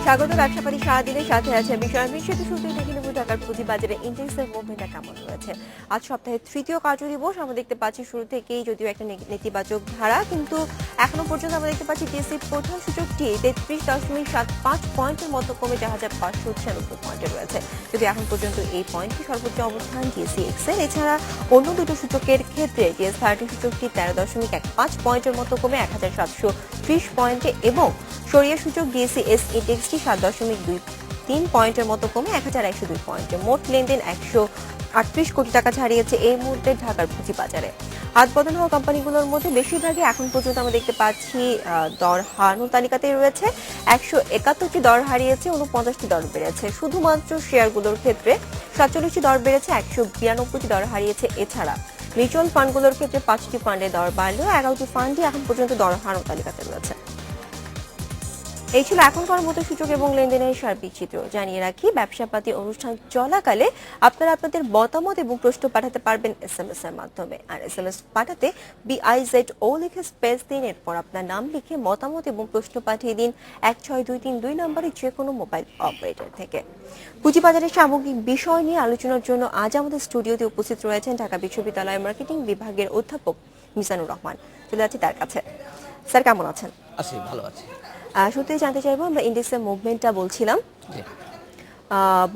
স্বাগত ব্যবসাপাতি সারাদিনের সাথে আছে বিষয় বিশেষ সূত্রে দেখে নেব ঢাকার পুঁজিবাজারে ইন্ডেক্সের মুভমেন্টটা কেমন রয়েছে। আজ সপ্তাহের তৃতীয় কার্যদিবস আমরা দেখতে পাচ্ছি শুরু থেকেই যদিও একটা নেতিবাচক ধারা, কিন্তু এখনো পর্যন্ত আমরা দেখতে পাচ্ছি ডিএসসি প্রথম সূচকটি 33.75 পয়েন্টের মতো কমে 4,596 পয়েন্টে রয়েছে। যদি এখন পর্যন্ত এই পয়েন্টটি সর্বোচ্চ অবস্থান ডিএসসি এক্সেল। এছাড়া অন্য দুটো সূচকের ক্ষেত্রে ডিএস30 সূচকটি 13.15 পয়েন্টের মতো কমে 1,730 পয়েন্টে এবং সরিয়া সূচক ডিএসসি এস ইন্ডেক্সটি 7.23 পয়েন্টের মতো কমে 1,102 পয়েন্টে। মোট লেনদেন 138 কোটি টাকা ছাড়িয়েছে এই মুহূর্তে ঢাকার পুঁজিবাজারে। হাত বদল হওয়া কোম্পানিগুলোর মধ্যে বেশিরভাগই এখন পর্যন্ত আমরা দেখতে পাচ্ছি দর হারানো তালিকাতে রয়েছে। 171টি দর হারিয়েছে, 49টি দর বেড়েছে। শুধুমাত্র শেয়ারগুলোর ক্ষেত্রে 47টি দর বেড়েছে, 192টি দর হারিয়েছে। এছাড়া মিউচুয়াল ফান্ডগুলোর ক্ষেত্রে 5টি ফান্ডে দর বাড়লেও 11টি ফান্ডই এখন পর্যন্ত দর হারানো তালিকাতে রয়েছে। এই ছিল এখনকার মতো সূচক এবং লেনদেনের সার্বিক চিত্র। জানিয়ে রাখি, ব্যবসাপাতি অনুষ্ঠান চলাকালে আপনারা আপনাদের মতামত এবং প্রশ্ন পাঠাতে পারবেন SMS এর মাধ্যমে। আর SMS পাঠাতে BIZO লিখে স্পেস দিন, এরপর আপনার নাম লিখে মতামত এবং প্রশ্ন পাঠিয়ে দিন 16232 নম্বরে যে কোনো মোবাইল অপারেটর থেকে। পুঁজিবাজারের সামগ্রিক বিষয় নিয়ে আলোচনার জন্য আজ আমাদের স্টুডিওতে উপস্থিত রয়েছেন ঢাকা বিশ্ববিদ্যালয়ের মার্কেটিং বিভাগের অধ্যাপক মিজানুর রহমান। চলে যাচ্ছি তার কাছে। স্যার, কেমন আছেন? আছি, ভালো আছি। শুরুতেই জানতে চাইবো, আমরা ইন্ডেক্সের মুভমেন্টটা বলছিলাম,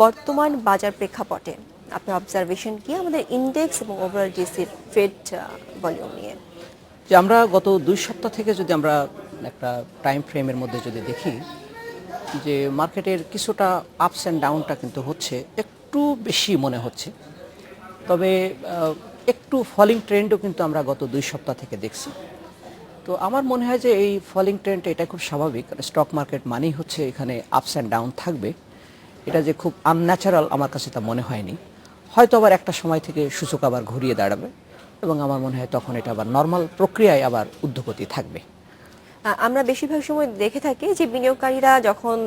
বর্তমান বাজার প্রেক্ষাপটে আপনার অবজারভেশন কি আমাদের ইন্ডেক্স এবং ওভারঅল ডিএসসির ট্রেড ভলিউম নিয়ে? যে আমরা গত 2 সপ্তাহ থেকে যদি আমরা একটা টাইম ফ্রেমের মধ্যে যদি দেখি যে মার্কেটের কিছুটা আপস অ্যান্ড ডাউনটা কিন্তু হচ্ছে, একটু বেশি মনে হচ্ছে। তবে একটু ফলিং ট্রেন্ডও কিন্তু আমরা গত 2 সপ্তাহ থেকে দেখছি। তো আমার মনে হয় যে এই ফলিং ট্রেন্ড এটা খুব স্বাভাবিক। স্টক মার্কেট মানেই হচ্ছে এখানে আপস অ্যান্ড ডাউন থাকবে। এটা যে খুব আনন্যাচারাল আমার কাছে তা মনে হয়নি। হয়তো আবার একটা সময় থেকে সূচক আবার ঘুরিয়ে দাঁড়াবে এবং আমার মনে হয় তখন এটা আবার নর্মাল প্রক্রিয়ায় আবার ঊর্ধ্বগতি থাকবে। আমরা বেশিরভাগ সময় দেখে থাকি যে বিনিয়োগকারীরা যখন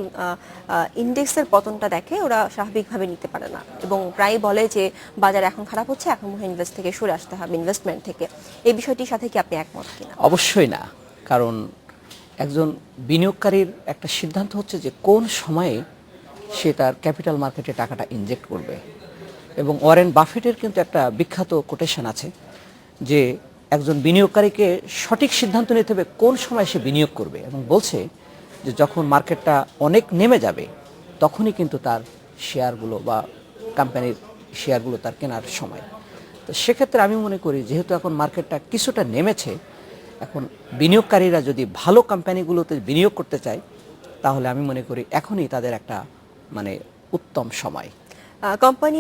ইন্ডেক্সের পতনটা দেখে ওরা স্বাভাবিকভাবে নিতে পারে না এবং প্রায় বলে যে বাজার এখন খারাপ হচ্ছে, এখন মনে হয় ইনভেস্ট থেকে সরে আসতে হবে, ইনভেস্টমেন্ট থেকে। এই বিষয়টির সাথে কি আপনি একমত কিনা? অবশ্যই না, কারণ একজন বিনিয়োগকারীর একটা সিদ্ধান্ত হচ্ছে যে কোন সময়ে সে তার ক্যাপিটাল মার্কেটে টাকাটা ইনজেক্ট করবে। এবং ওয়ারেন বাফেটের কিন্তু একটা বিখ্যাত কোটেশন আছে যে একজন বিনিয়োগকারীকে সঠিক সিদ্ধান্ত নিতে হবে কোন সময় সে বিনিয়োগ করবে, এবং বলছে যে যখন মার্কেটটা অনেক নেমে যাবে তখনই কিন্তু তার শেয়ারগুলো বা কোম্পানির শেয়ারগুলো তার কেনার সময়। তো সেক্ষেত্রে আমি মনে করি যেহেতু এখন মার্কেটটা কিছুটা নেমেছে, এখন বিনিয়োগকারীরা যদি ভালো কোম্পানিগুলোতে বিনিয়োগ করতে চায় তাহলে আমি মনে করি এখনই তাদের একটা উত্তম সময়। কোম্পানি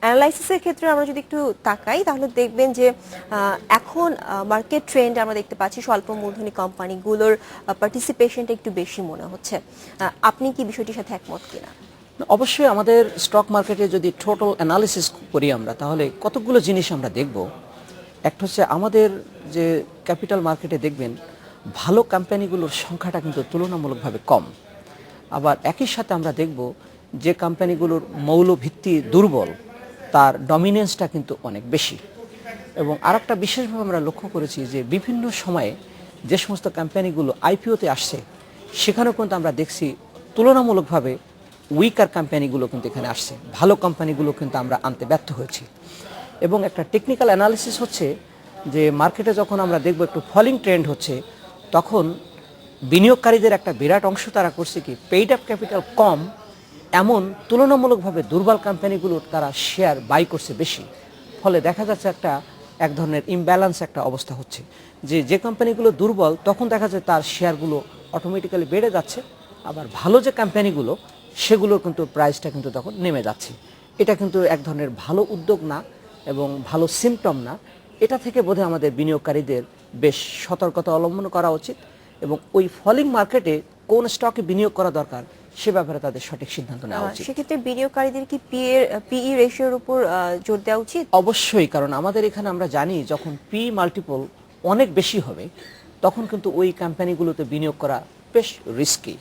অ্যানালাইসিসের ক্ষেত্রে আমরা যদি একটু তাকাই তাহলে দেখবেন যে এখন মার্কেট ট্রেন্ড আমরা দেখতে পাচ্ছি স্বল্প মূলধনী কোম্পানিগুলোর পার্টিসিপেশনটা একটু বেশি মনে হচ্ছে। আপনি কি বিষয়টির সাথে একমত কিনা? অবশ্যই আমাদের স্টক মার্কেটে যদি টোটাল অ্যানালিসিস করি আমরা, তাহলে কতগুলো জিনিস আমরা দেখব। একটা হচ্ছে আমাদের যে ক্যাপিটাল মার্কেটে দেখবেন ভালো কোম্পানিগুলোর সংখ্যাটা কিন্তু তুলনামূলকভাবে কম। আবার একই সাথে আমরা দেখব যে কোম্পানিগুলোর মৌলভিত্তি দুর্বল তার ডমিনেন্সটা কিন্তু অনেক বেশি। এবং আরেকটা বিশেষভাবে আমরা লক্ষ্য করেছি যে বিভিন্ন সময়ে যে সমস্ত কোম্পানিগুলো আইপিওতে আসছে সেখানেও কিন্তু আমরা দেখছি তুলনামূলকভাবে উইকার কোম্পানিগুলো কিন্তু এখানে আসছে, ভালো কোম্পানিগুলো কিন্তু আমরা আনতে ব্যর্থ হয়েছি। এবং একটা টেকনিক্যাল অ্যানালিসিস হচ্ছে যে মার্কেটে যখন আমরা দেখব একটু ফলিং ট্রেন্ড হচ্ছে, তখন বিনিয়োগকারীদের একটা বিরাট অংশ তারা করছে কি পেইড আপ ক্যাপিটাল কম এমন তুলনামূলকভাবে দুর্বল কোম্পানিগুলোর তারা শেয়ার বাই করছে বেশি। ফলে দেখা যাচ্ছে এক ধরনের ইমব্যালেন্স একটা অবস্থা হচ্ছে যে কোম্পানিগুলো দুর্বল তখন দেখা যায় তার শেয়ারগুলো অটোমেটিক্যালি বেড়ে যাচ্ছে, আবার ভালো যে কোম্পানিগুলো সেগুলোর কিন্তু প্রাইসটা কিন্তু তখন নেমে যাচ্ছে। এটা কিন্তু এক ধরনের ভালো উদ্যোগ না এবং ভালো সিমটম না। এটা থেকে বোধহয় আমাদের বিনিয়োগকারীদের বেশ সতর্কতা অবলম্বন করা উচিত এবং ওই ফলিং মার্কেটে কোন স্টকে বিনিয়োগ করা দরকার সে ব্যাপারে তাদের সঠিক সিদ্ধান্ত নেওয়া উচিত। সেক্ষেত্রে বিনিয়োগকারীদের কি পিই রেশিওর উপর জোর দেওয়া উচিত? অবশ্যই, কারণ আমাদের এখানে আমরা জানি যখন পি মাল্টিপল অনেক বেশি হবে তখন কিন্তু ওই কোম্পানিগুলোতে বিনিয়োগ করা বেশ রিস্কি।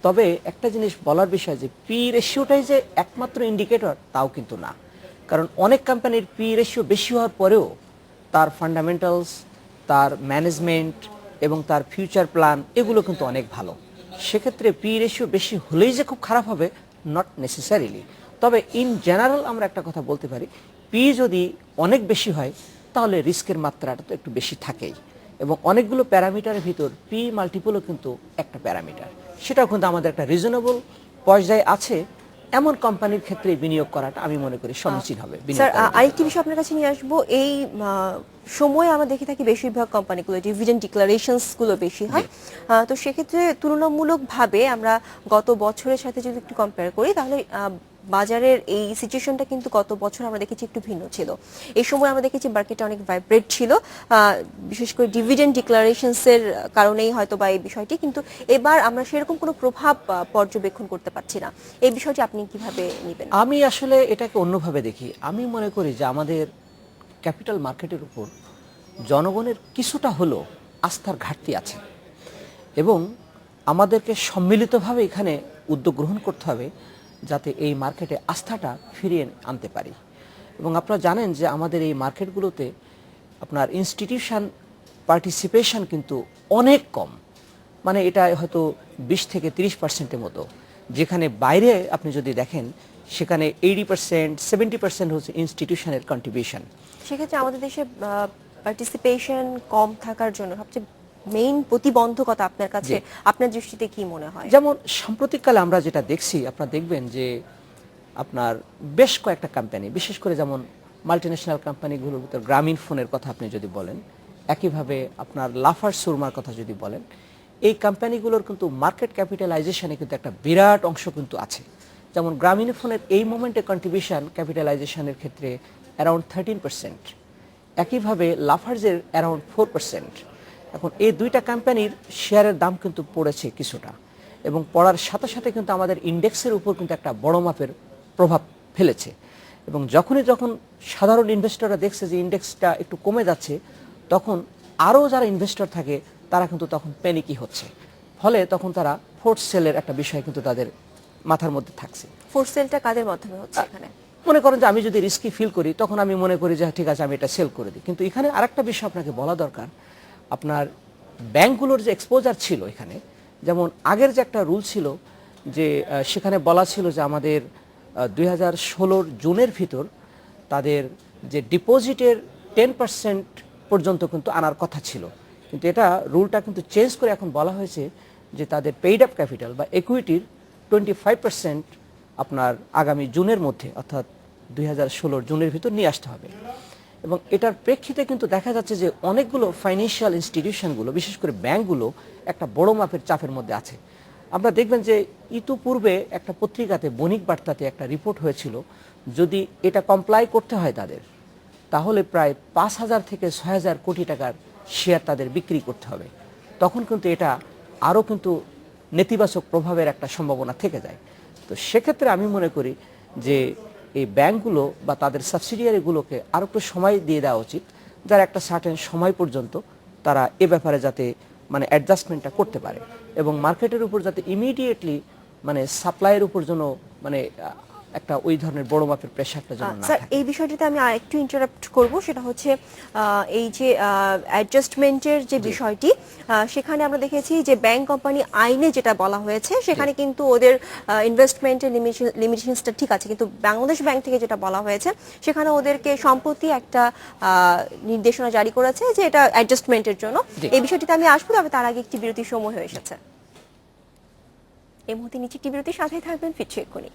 তবে একটা জিনিস বলার বিষয় যে পি রেশিওটাই যে একমাত্র ইন্ডিকেটর তাও কিন্তু না, কারণ অনেক কোম্পানির পি রেশিও বেশি হওয়ার পরেও তার ফান্ডামেন্টালস, তার ম্যানেজমেন্ট এবং তার ফিউচার প্ল্যান এগুলো কিন্তু অনেক ভালো। সেক্ষেত্রে পি রেশিও বেশি হলেই যে খুব খারাপ হবে, নট নেসেসারিলি। তবে ইন জেনারেল আমরা একটা কথা বলতে পারি, পি যদি অনেক বেশি হয় তাহলে রিস্কের মাত্রাটা তো একটু বেশি থাকেই, এবং অনেকগুলো প্যারামিটারের ভিতর পি মাল্টিপলও কিন্তু একটা প্যারামিটার, সেটাও কিন্তু আমাদের একটা রিজনেবল পর্যায়ে আছে। এমন কোম্পানির ক্ষেত্রে বিনিয়োগ করাটা আমি মনে করি সমীচীন হবে। স্যার আরেকটি বিষয় আপনার কাছে নিয়ে আসবো, এই সময় আমরা দেখে থাকি বেশিরভাগ কোম্পানিগুলো ডিভিডেন্ড ডিক্লারেশনস গুলো বেশি হয়। তো সেক্ষেত্রে তুলনামূলকভাবে আমরা গত বছরের সাথে যদি একটু কম্পেয়ার করি তাহলে বাজারের এই সিচুয়েশনটা কিন্তু গত বছর আমরা দেখেছি একটু ভিন্ন ছিল। এই সময় আমরা দেখেছি মার্কেটটা অনেক ভাইব্রেট ছিল, বিশেষ করে ডিভিডেন্ড ডিক্লারেশনস এর কারণেই হয়তো বা এই বিষয়টি, কিন্তু এবার আমরা সেরকম কোনো প্রভাব পর্যবেক্ষণ করতে পারছি না। এই বিষয়টি আপনি কিভাবে নেবেন? আমি আসলে এটাকে অন্যভাবে দেখি। আমি মনে করি যে আমাদের ক্যাপিটাল মার্কেটের উপর জনগণের কিছুটা হলেও আস্থার ঘাটতি আছে, এবং আমাদেরকে সম্মিলিতভাবে এখানে উদ্যোগ গ্রহণ করতে হবে যাতে এই মার্কেটে আস্থাটা ফিরিয়ে আনতে পারি। এবং আপনারা জানেন যে আমাদের এই মার্কেটগুলোতে আপনার ইনস্টিটিউশন পার্টিসিপেশন কিন্তু অনেক কম, মানে এটা হয়তো 20 থেকে 30% মতো, যেখানে বাইরে আপনি যদি দেখেন সেখানে 80% 70% হচ্ছে ইনস্টিটিউশনের কন্ট্রিবিউশন। সেক্ষেত্রে আমাদের দেশে পার্টিসিপেশন কম থাকার জন্য সবচেয়ে মেইন প্রতিবন্ধকতা আপনার কাছে, আপনার দৃষ্টিতে কি মনে হয়? যেমন সাম্প্রতিককালে আমরা যেটা দেখছি, আপনারা দেখবেন যে আপনার বেশ কয়েকটা কোম্পানি, বিশেষ করে যেমন মাল্টিন্যাশনাল কোম্পানিগুলোর ভিতর গ্রামীণ ফোনের কথা আপনি যদি বলেন, একইভাবে আপনার লাফার সুরমার কথা যদি বলেন, এই কোম্পানিগুলোর কিন্তু মার্কেট ক্যাপিটালাইজেশনে কিন্তু একটা বিরাট অংশ কিন্তু আছে। যেমন গ্রামীণ ফোনের এই মোমেন্টে কন্ট্রিবিউশন ক্যাপিটালাইজেশনের ক্ষেত্রে অ্যারাউন্ড 13%, একইভাবে লাফার্জের অ্যারাউন্ড 4%। এখন এই দুইটা কোম্পানির শেয়ারের দাম কিন্তু পড়েছে কিছুটা, এবং পড়ার সাথে সাথে কিন্তু আমাদের ইন্ডেক্সের উপর কিন্তু একটা বড় মাপের প্রভাব ফেলেছে। এবং যখন সাধারণ ইনভেস্টররা দেখছে যে ইন্ডেক্সটা একটু কমে যাচ্ছে, তখন আরও যারা ইনভেস্টর থাকে তারা কিন্তু তখন প্যানিকি হচ্ছে, ফলে তখন তারা ফোর্স সেলের একটা বিষয় কিন্তু তাদের মাথার মধ্যে থাকছে। ফোর্স সেলটা কাদের মাধ্যমে হচ্ছে এখানে? মনে করেন যে আমি যদি রিস্কি ফিল করি তখন আমি মনে করি যে ঠিক আছে আমি এটা সেল করে দিই। কিন্তু এখানে আরেকটা বিষয় আপনাকে বলা দরকার, আপনার ব্যাংকগুলোর যে এক্সপোজার ছিল এখানে, যেমন আগের যে একটা রুল ছিল যে সেখানে বলা ছিল যে আমাদের 2016 জুনের ভিতর তাদের যে ডিপোজিটের 10% পর্যন্ত কিন্তু আনার কথা ছিল, কিন্তু এটা রুলটা কিন্তু চেঞ্জ করে এখন বলা হয়েছে যে তাদের পেইড আপ ক্যাপিটাল বা ইকুইটির 25% আপনার আগামী জুনের মধ্যে, অর্থাৎ 2016 জুনের ভিতর নিয়ে আসতে হবে। এবং এটার প্রেক্ষিতে কিন্তু দেখা যাচ্ছে যে অনেকগুলো ফাইন্যান্সিয়াল ইনস্টিটিউশনগুলো, বিশেষ করে ব্যাংকগুলো একটা বড় মাপের চাপের মধ্যে আছে। আপনারা দেখবেন যে ইতিপূর্বে একটা পত্রিকাতে বণিক বার্তাতে একটা রিপোর্ট হয়েছিল, যদি এটা কমপ্লাই করতে হয় তাদের, তাহলে প্রায় 5,000 থেকে 6,000 কোটি টাকার শেয়ার তাদের বিক্রি করতে হবে। তখন কিন্তু এটা আরও কিন্তু নেতিবাচক প্রভাবের একটা সম্ভাবনা থেকে যায়। তো সেক্ষেত্রে আমি মনে করি যে এই ব্যাংকগুলো বা তাদের সাবসিডিয়ারিগুলোকে আরও একটু সময় দিয়ে দেওয়া উচিত, যারা একটা সার্টেন সময় পর্যন্ত তারা এ ব্যাপারে যাতে মানে অ্যাডজাস্টমেন্টটা করতে পারে, এবং মার্কেটের উপর যাতে ইমিডিয়েটলি মানে সাপ্লাইয়ের উপর যেন মানে একটা ওই ধরনের বড় মাপের প্রেশারটা যেন না স্যার থাকে। এই বিষয়টিতে আমি আরেকটু ইন্টারাপ্ট করব, সেটা হচ্ছে এই যে অ্যাডজাস্টমেন্টের যে বিষয়টি, সেখানে আমরা দেখেছি যে ব্যাংক কোম্পানি আইনে যেটা বলা হয়েছে সেখানে কিন্তু ওদের ইনভেস্টমেন্টের লিমিটেশনসটা ঠিক আছে, কিন্তু বাংলাদেশ ব্যাংক থেকে যেটা বলা হয়েছে সেখানে ওদেরকে সম্প্রতি একটা নির্দেশনা জারি করেছে যে এটা অ্যাডজাস্টমেন্টের জন্য। এই বিষয়টিতে আমি আসবো, তবে তার আগে একটি বিরতির সময় হয়ে এসেছে। এই মুহূর্তে নিচে একটি বিরতির সাথেই থাকবেন, ফিরছি এক্ষুনি।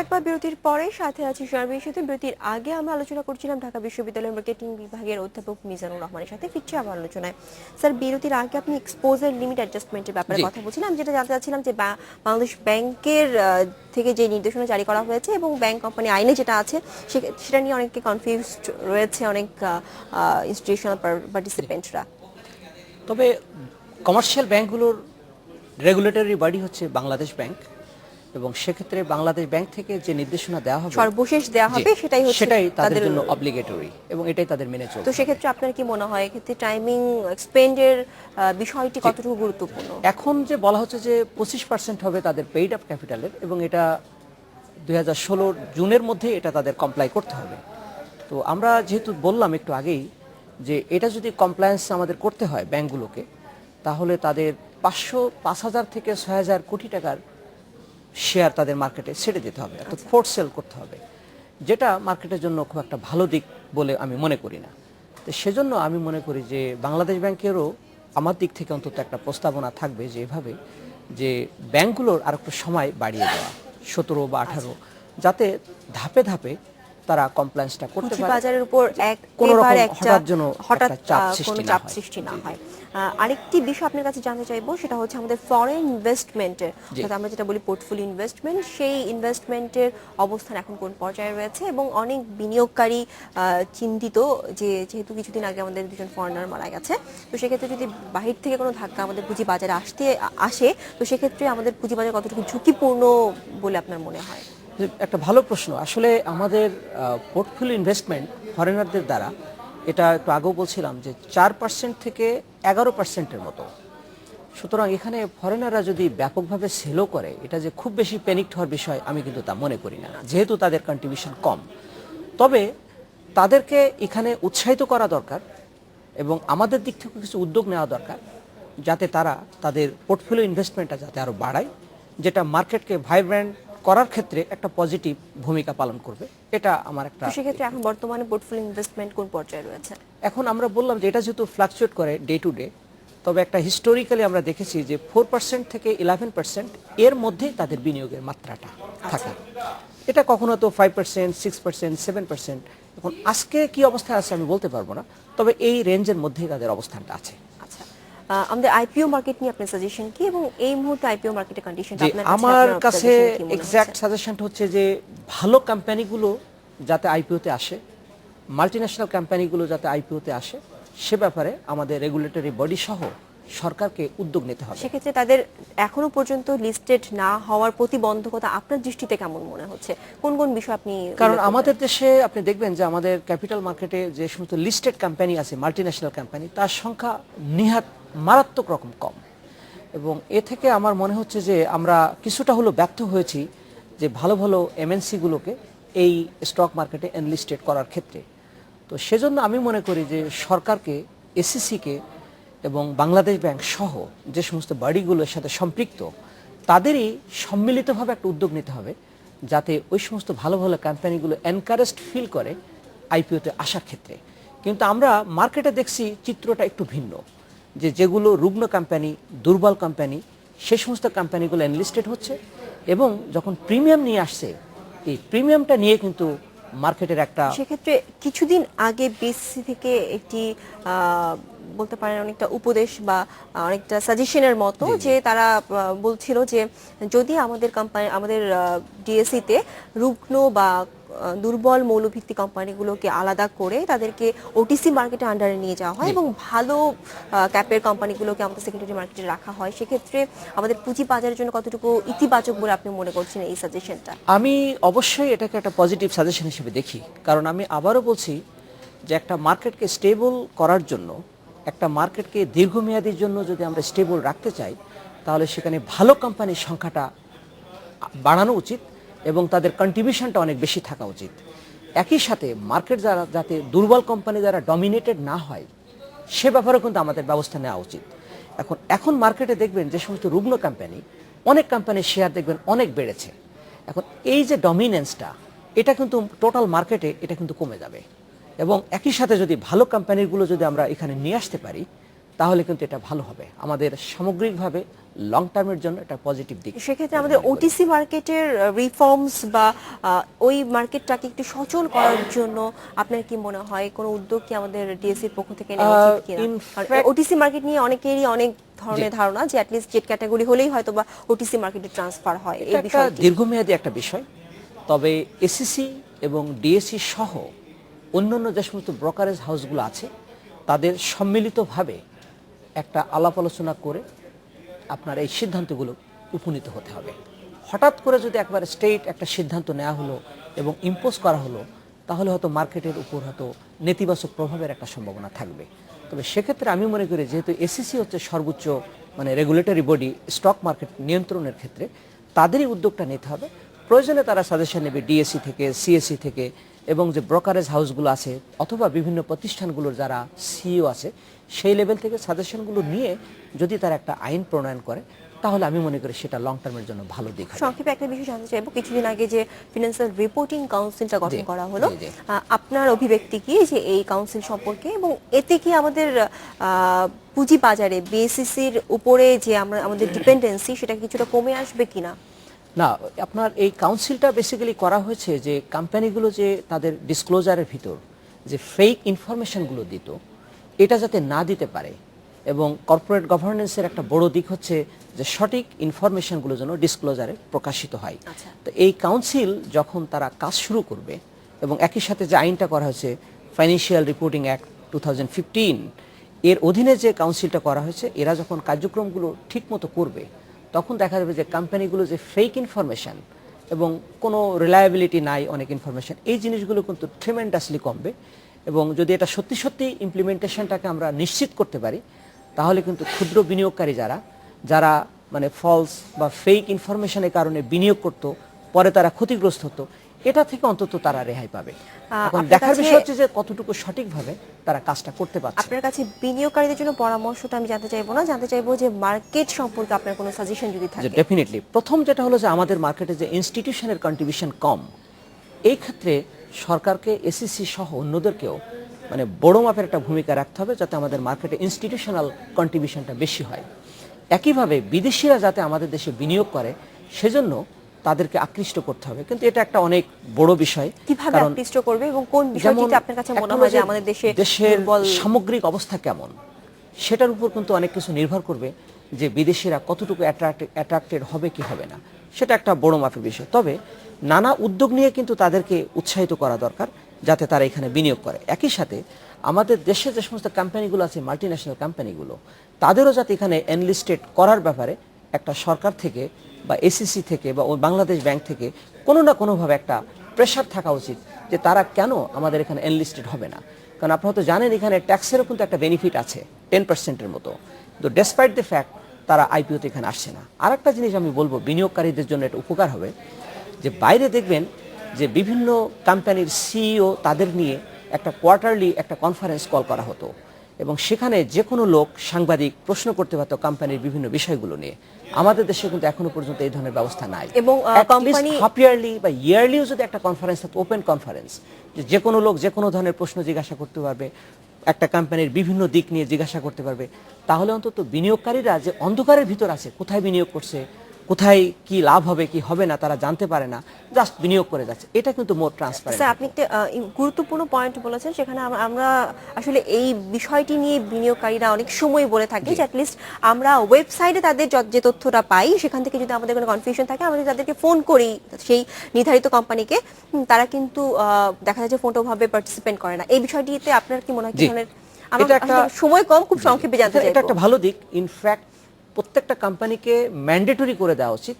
একবার বিরতির পরে সাথে আছি শারমিনের সাথে। বিরতির আগে আমরা আলোচনা করছিলাম ঢাকা বিশ্ববিদ্যালয়ের মার্কেটিং বিভাগের অধ্যাপক মিজানুর রহমানের সাথে। ফিরছি আবার আলোচনায়। স্যার বিরতির আগে আপনি এক্সপোজার লিমিট অ্যাডজাস্টমেন্টের ব্যাপারে কথা বলছিলাম, যেটা জানতে চাচ্ছিলাম যে বাংলাদেশ ব্যাংকের থেকে যে নির্দেশনা জারি করা হয়েছে এবং ব্যাংক কোম্পানি আইনে যেটা আছে সেটা নিয়ে অনেকে কনফিউজড রয়েছে, অনেক ইনস্টিটিউশনাল পার্টিসিপেন্টরা। তবে কমার্শিয়াল ব্যাংকগুলোর রেগুলেটরি বডি হচ্ছে বাংলাদেশ ব্যাংক, এবং সেক্ষেত্রে বাংলাদেশ ব্যাংক থেকে যে নির্দেশনা দেওয়া হবে সর্বশেষ দেওয়া হবে সেটাই তাদের জন্য অব্লিগেটরি এবং এটাই তাদের মেনে চলতে তো হবে। সেক্ষেত্রে আপনার কি মনে হয় এক্ষেত্রে টাইমিং এক্সপেন্ডের বিষয়টি কতটুকু গুরুত্বপূর্ণ? এখন যে বলা হচ্ছে যে 25% হবে তাদের পেইড আপ ক্যাপিটালের এবং এটা 2016 জুনের মধ্যে এটা তাদের কমপ্লাই করতে হবে। তো আমরা যেহেতু বললাম একটু আগেই যে এটা যদি কমপ্লায়েন্স আমাদের করতে হয় ব্যাংকগুলোকে, তাহলে তাদের 5,000 থেকে 6,000 কোটি টাকার শেয়ার তাদের মার্কেটে ছেড়ে দিতে হবে, অর্থাৎ ফোর্স সেল করতে হবে, যেটা মার্কেটের জন্য খুব একটা ভালো দিক বলে আমি মনে করি না। তো সেজন্য আমি মনে করি যে বাংলাদেশ ব্যাংকেরও আমার দিক থেকে অন্তত একটা প্রস্তাবনা থাকবে যে এভাবে যে ব্যাংকগুলোর আর একটু সময় বাড়িয়ে দেওয়া 17 বা 18, যাতে ধাপে ধাপে তারা কমপ্লায়েন্সটা করতে পারে, বাজারের উপর কোনো রকম হঠাৎ চাপ কোনো সৃষ্টি চাপ সৃষ্টি না হয়। আরেকটি বিষয় আপনার কাছে জানতে চাইবো, সেটা হচ্ছে আমাদের ফরেন ইনভেস্টমেন্টের, আমরা যেটা বলি পোর্টফোলিও ইনভেস্টমেন্ট, সেই ইনভেস্টমেন্টের অবস্থান এখন কোন পর্যায়ে রয়েছে এবং অনেক বিনিয়োগকারী চিন্তিত যে যেহেতু কিছুদিন আগে আমাদের দুজন ফরেনার মারা গেছে, তো সেক্ষেত্রে যদি বাহির থেকে কোনো ধাক্কা আমাদের পুঁজিবাজারে আসে, তো সেক্ষেত্রে আমাদের পুঁজিবাজার কতটুকু ঝুঁকিপূর্ণ বলে আপনার মনে হয়? একটা ভালো প্রশ্ন। আসলে আমাদের পোর্টফোলিও ইনভেস্টমেন্ট ফরেনারদের দ্বারা, এটা একটু আগেও বলছিলাম যে 4% থেকে 11%-এর মতো। সুতরাং এখানে ফরেনাররা যদি ব্যাপকভাবে সেলও করে, এটা যে খুব বেশি প্যানিকড হওয়ার বিষয় আমি কিন্তু তা মনে করি না, যেহেতু তাদের কন্ট্রিবিউশন কম। তবে তাদেরকে এখানে উৎসাহিত করা দরকার এবং আমাদের দিক থেকে কিছু উদ্যোগ নেওয়া দরকার, যাতে তারা তাদের পোর্টফোলিও ইনভেস্টমেন্টটা যাতে আরও বাড়ায়, যেটা মার্কেটকে ভাইব্রেন্ট করার ক্ষেত্রে একটা পজিটিভ ভূমিকা পালন করবে। এটা আমার একটা। সেক্ষেত্রে এখন বর্তমানে পোর্টফোলিও ইনভেস্টমেন্ট কোন পর্যায়ে রয়েছে? এখন আমরা বললাম যে এটা যেহেতু ফ্লাকচুয়েট করে ডে টু ডে, তবে একটা হিস্টোরিক্যালি আমরা দেখেছি যে 4% থেকে 11% এর মধ্যেই তাদের বিনিয়োগের মাত্রাটা থাকে। এটা কখনো তো 5%, 6%, 7%। এখন আজকে কি অবস্থায় আছে আমি বলতে পারবো না, তবে এই রেঞ্জের মধ্যেই তাদের অবস্থানটা আছে। আচ্ছা, আমাদের আইপিও মার্কেট নিয়ে আপনার সাজেশন কি এবং এই মুহূর্তে আইপিও মার্কেটের কন্ডিশনটা আপনার কাছে? আমার কাছে এক্সাক্ট সাজেশনটা হচ্ছে যে ভালো কোম্পানিগুলো যাতে আইপিওতে আসে, মাল্টিন্যাশনাল কোম্পানিগুলো যাতে আইপিওতে আসে, সে ব্যাপারে আমাদের রেগুলেটরি বডি সহ সরকারকে উদ্যোগ নিতে হবে। সেক্ষেত্রে তাদের এখনো পর্যন্ত লিস্টেড না হওয়ার প্রতিবন্ধকতা আপনার দৃষ্টিতে কেমন মনে হচ্ছে? কোন কোন বিষয় আপনি? কারণ আমাদের দেশে আপনি দেখবেন যে আমাদের ক্যাপিটাল মার্কেটে যে সমস্ত লিস্টেড কোম্পানি আছে, মাল্টিন্যাশনাল কোম্পানি, তার সংখ্যা নিহাত মারাত্মক রকম কম। এবং এ থেকে আমার মনে হচ্ছে যে আমরা কিছুটা হলো ব্যর্থ হয়েছি যে ভালো ভালো এমএনসিগুলোকে এই স্টক মার্কেটে এনলিস্টেড করার ক্ষেত্রে। তো সেজন্য আমি মনে করি যে সরকারকে, এসিসিকে এবং বাংলাদেশ ব্যাংক সহ যে সমস্ত বডিগুলোর সাথে সম্পৃক্ত, তাদেরই সম্মিলিতভাবে একটা উদ্যোগ নিতে হবে, যাতে ওই সমস্ত ভালো ভালো কোম্পানিগুলো এনকারেজড ফিল করে আইপিওতে আসার ক্ষেত্রে। কিন্তু আমরা মার্কেটে দেখছি চিত্রটা একটু ভিন্ন, যে যেগুলো রুগ্ন কোম্পানি, দুর্বল কোম্পানি, সেই সমস্ত কোম্পানিগুলো এনলিস্টেড হচ্ছে এবং যখন প্রিমিয়াম নিয়ে আসছে, এই প্রিমিয়ামটা নিয়ে কিন্তু মার্কেটের একটা। সেক্ষেত্রে কিছুদিন আগে বিসি থেকে একটি বলতে পারেন অনেকটা উপদেশ বা অনেকটা সাজেশনের মতো, যে তারা বলছিল যে যদি আমাদের কোম্পানি, আমাদের ডিএসসি-তে রুগ্ন বা দুর্বল মৌলভিত্তিক কোম্পানিগুলোকে আলাদা করে তাদেরকে ওটিসি মার্কেটে আন্ডারে নিয়ে যাওয়া হয় এবং ভালো ক্যাপের কোম্পানিগুলোকে আমাদের সেকেন্ডারি মার্কেটে রাখা হয়, সেক্ষেত্রে আমাদের পুঁজি বাজারের জন্য কতটুকু ইতিবাচক বলে আপনি মনে করছেন এই সাজেশনটা? আমি অবশ্যই এটাকে একটা পজিটিভ সাজেশন হিসেবে দেখি, কারণ আমি আবারও বলছি যে একটা মার্কেটকে স্টেবল করার জন্য, একটা মার্কেটকে দীর্ঘমেয়াদীর জন্য যদি আমরা স্টেবল রাখতে চাই, তাহলে সেখানে ভালো কোম্পানির সংখ্যাটা বাড়ানো উচিত এবং তাদের কন্ট্রিবিউশনটা অনেক বেশি থাকা উচিত। একই সাথে মার্কেট যাতে দুর্বল কোম্পানি দ্বারা ডমিনেটেড না হয়, সে ব্যাপারেও কিন্তু আমাদের ব্যবস্থা নেওয়া উচিত। এখন মার্কেটে দেখবেন যে সমস্ত রুগ্ন কোম্পানি, অনেক কোম্পানির শেয়ার দেখবেন অনেক বেড়েছে। এখন এই যে ডমিনেন্সটা, এটা কিন্তু টোটাল মার্কেটে এটা কিন্তু কমে যাবে এবং একই সাথে যদি ভালো কোম্পানিগুলো যদি আমরা এখানে নিয়ে আসতে পারি, তাহলে কিন্তু এটা ভালো হবে আমাদের সামগ্রিকভাবে লং টার্মের জন্য একটা পজিটিভ দিক। সেক্ষেত্রে আমাদের ওটিসি মার্কেটের রিফর্মস বা ওই মার্কেটটাকে একটু সচল করার জন্য আপনার কি মনে হয় কোনো উদ্যোগ কি আমাদের ডিএসসির পক্ষ থেকে নেওয়া উচিত কিনা? ওটিসি মার্কেট নিয়ে অনেকেরই অনেক ধরনের ধারণা যে অ্যাটলিস্ট জেড ক্যাটাগরি হলেই হয়তো বা ওটিসি মার্কেটে ট্রান্সফার হয়, এই বিষয়টি দীর্ঘমেয়াদী একটা বিষয়। তবে এসিসি এবং ডিএসসি সহ অন্যান্য যে সমস্ত ব্রোকারেজ হাউসগুলো আছে, তাদের সম্মিলিতভাবে একটা আলাপ আলোচনা করে আপনার এই সিদ্ধান্তগুলো উপনীত হতে হবে। হঠাৎ করে যদি একবার স্ট্রেট একটা সিদ্ধান্ত নেওয়া হলো এবং ইম্পোজ করা হলো, তাহলে হয়তো মার্কেটের উপর হয়তো নেতিবাচক প্রভাবের একটা সম্ভাবনা থাকবে। তবে সেক্ষেত্রে আমি মনে করি যেহেতু এসিসি হচ্ছে সর্বোচ্চ মানে রেগুলেটরি বডি স্টক মার্কেট নিয়ন্ত্রণের ক্ষেত্রে, তাদেরই উদ্যোগটা নিতে হবে। প্রয়োজনে তারা সাজেশন নেবে ডিএসসি থেকে, সিএসসি থেকে, এবং যে ব্রোকারেজ হাউসগুলো আছে অথবা বিভিন্ন প্রতিষ্ঠানগুলোর যারা সিইও আছে সেই লেভেল থেকে সাজেশনগুলো নিয়ে যদি তারা একটা আইন প্রণয়ন করে, তাহলে আমি মনে করি সেটা লং টার্মের জন্য ভালো দিক হবে। সংক্ষেপে একটা বিষয় জানতে চাইবো, কিছুদিন আগে যে ফিনান্সিয়াল রিপোর্টিং কাউন্সিলটা গঠন জি, করা হলো, জি, জি। আপনার অভিব্যক্তি কি যে এই কাউন্সিল সম্পর্কে, এবং এতে কি আমাদের পুঁজি বাজারে বিএসসিসির উপরে যে আমরা আমাদের ডিপেন্ডেন্সি সেটা কিছুটা কমে আসবে কিনা? না, আপনার এই কাউন্সিলটা বেসিক্যালি করা হয়েছে যে কোম্পানিগুলো যে তাদের ডিসক্লোজারের ভিতর যে ফেক ইনফরমেশনগুলো দিত, এটা যাতে না দিতে পারে। এবং কর্পোরেট গভর্নেন্সের একটা বড় দিক হচ্ছে যে সঠিক ইনফরমেশনগুলো যেন ডিসক্লোজারে প্রকাশিত হয়। আচ্ছা। তো এই কাউন্সিল যখন তারা কাজ শুরু করবে, এবং একই সাথে যে আইনটা করা হয়েছে ফাইন্যান্সিয়াল রিপোর্টিং অ্যাক্ট 2015, এর অধীনে যে কাউন্সিলটা করা হয়েছে, এরা যখন কার্যক্রমগুলো ঠিকমতো করবে, তখন দেখা যাবে যে কোম্পানিগুলো যে ফেক ইনফরমেশন এবং কোনো রিলায়েবিলিটি নাই অনেক ইনফরমেশন, এই জিনিসগুলো কিন্তু ট্রিমেন্ডাসলি কমবে। এবং যদি এটা সত্যি সত্যি ইমপ্লিমেন্টেশনটাকে আমরা নিশ্চিত করতে পারি, তাহলে কিন্তু ক্ষুদ্র বিনিয়োগকারী যারা মানে ফলস বা ফেক ইনফরমেশনের কারণে বিনিয়োগ করতো, পরে তারা ক্ষতিগ্রস্ত হতো, এটা থেকে অন্তত তারা রেহাই পাবে। এখন আপনার দেখার কাছে- বিষয় হচ্ছে যে কতটুকু সঠিকভাবে তারা কাজটা করতে পারছে। আপনার কাছে বিনিয়োগকারীদের জন্য পরামর্শটা আমি জানতে চাইবো না, জানতে চাইবো যে মার্কেট সম্পর্কে আপনার কোনো সাজেশন যদি যে থাকে। ডেফিনেটলি প্রথম যেটা হলো যে আমাদের মার্কেটে যে ইনস্টিটিউশনের কন্ট্রিবিউশন কম, এই ক্ষেত্রে সরকারকে এসিসি সহ অন্যদেরকেও মানে বড় মাপের একটা ভূমিকা রাখতে হবে, যাতে আমাদের মার্কেটে ইনস্টিটিউশনাল কন্ট্রিবিউশনটা বেশি হয়। একইভাবে বিদেশিরা যাতে আমাদের দেশে বিনিয়োগ করে, সেজন্য তাদেরকে আকৃষ্ট করতে হবে। কিন্তু এটা একটা অনেক বড় বিষয়, কিভাবে আকৃষ্ট করবে এবং কোন যেমন বিষয়টিতে আপনার কাছে মনে হয় যে আমাদের দেশের দুর্বল? সামগ্রিক অবস্থা কেমন, সেটার উপর কিন্তু অনেক কিছু নির্ভর করবে যে বিদেশিরা কতটুকু অ্যাট্রাক্টেড হবে কি হবে না, সেটা একটা বড় মাপের বিষয়। তবে নানা উদ্যোগ নিয়ে কিন্তু তাদেরকে উৎসাহিত করা দরকার, যাতে তারা এখানে বিনিয়োগ করে। একই সাথে আমাদের দেশে যে সমস্ত কোম্পানিগুলো আছে, মাল্টিন্যাশনাল কোম্পানিগুলো, তাদেরও যাতে এখানে এনলিস্টেড করার ব্যাপারে একটা সরকার থেকে বা এসিসি থেকে বা ওই বাংলাদেশ ব্যাংক থেকে কোনো না কোনোভাবে একটা প্রেশার থাকা উচিত যে তারা কেন আমাদের এখানে এনলিস্টেড হবে না। কারণ আপনারা তো জানেন এখানে ট্যাক্সেরও কিন্তু একটা বেনিফিট আছে 10%-এর মতো, তো ডেসপাইট দ্য ফ্যাক্ট তারা আইপিওতে এখানে আসছে না। আর একটা জিনিস আমি বলবো বিনিয়োগকারীদের জন্য এটা উপকার হবে, যে বাইরে দেখবেন যে বিভিন্ন কোম্পানির সিইও তাদের নিয়ে একটা কোয়ার্টারলি একটা কনফারেন্স কল করা হতো, এবং সেখানে যে কোনো লোক সাংবাদিক প্রশ্ন করতে পারতো কোম্পানির বিভিন্ন বিষয়গুলো নিয়ে। আমাদের দেশে কিন্তু এখনো পর্যন্ত এই ধরনের ব্যবস্থা নাই। এবং কোম্পানি হাফ ইয়ারলি বা ইয়ারলিও যদি একটা কনফারেন্স থাকে, ওপেন কনফারেন্স, যে কোনো লোক যে কোনো ধরনের প্রশ্ন জিজ্ঞাসা করতে পারবে, একটা কোম্পানির বিভিন্ন দিক নিয়ে জিজ্ঞাসা করতে পারবে, তাহলে অন্তত বিনিয়োগকারীরা যে অন্ধকারের ভিতর আছে, কোথায় বিনিয়োগ করছে, কোথায় কি লাভ হবে কি হবে না তারা জানতে পারে না, জাস্ট বিনিয়োগ করে যাচ্ছে, এটা কিন্তু মোর ট্রান্সপারেন্ট। স্যার, আপনি একটা গুরুত্বপূর্ণ পয়েন্ট বলেছেন, সেখানে আমরা আসলে এই বিষয়টি নিয়ে বিনিয়োগকারীরা অনেক সময় বলে থাকি যে অ্যাটলিস্ট আমরা ওয়েবসাইটে তাদের যে তথ্যটা পাই, সেখান থেকে যদি আমাদের কোনো কনফিউশন থাকে, আমরা যদি তাদেরকে ফোন করি সেই নির্ধারিত কোম্পানিকে, তারা কিন্তু দেখা যায় যে ফোনভাবে পার্টিসিপেট করে না। এই বিষয়টিতে আপনার কি মনে হয়? কি ধরনের? এটা একটা সময় কম, খুব সংক্ষেপে জানতে চাইবো। এটা একটা ভালো দিক। ইনফ্যাক্ট প্রত্যেকটা কোম্পানিকে ম্যান্ডেটরি করে দেওয়া উচিত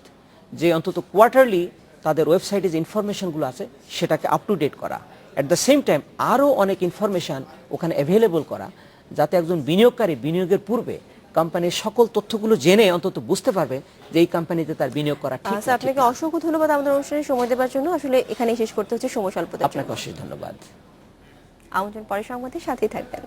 যে অন্তত কোয়ার্টারলি তাদের ওয়েবসাইটে যে ইনফরমেশনগুলো আছে সেটাকে আপ টু ডেট করা। অ্যাট দ্য সেম টাইম আরও অনেক ইনফরমেশন ওখানে অ্যাভেলেবল করা, যাতে একজন বিনিয়োগকারী বিনিয়োগের পূর্বে কোম্পানির সকল তথ্যগুলো জেনে অন্তত বুঝতে পারবে যে এই কোম্পানিতে তার বিনিয়োগ করা ঠিক। স্যার, আপনাকে অসংখ্য ধন্যবাদ আমাদের অনুষ্ঠানে সময় দেওয়ার জন্য। আসলে এখানেই শেষ করতে হচ্ছে সময় স্বল্পতার জন্য। আপনাকে অশেষ ধন্যবাদ। আমন্ত্রণ পরে সংবাদের সাথেই থাকবেন।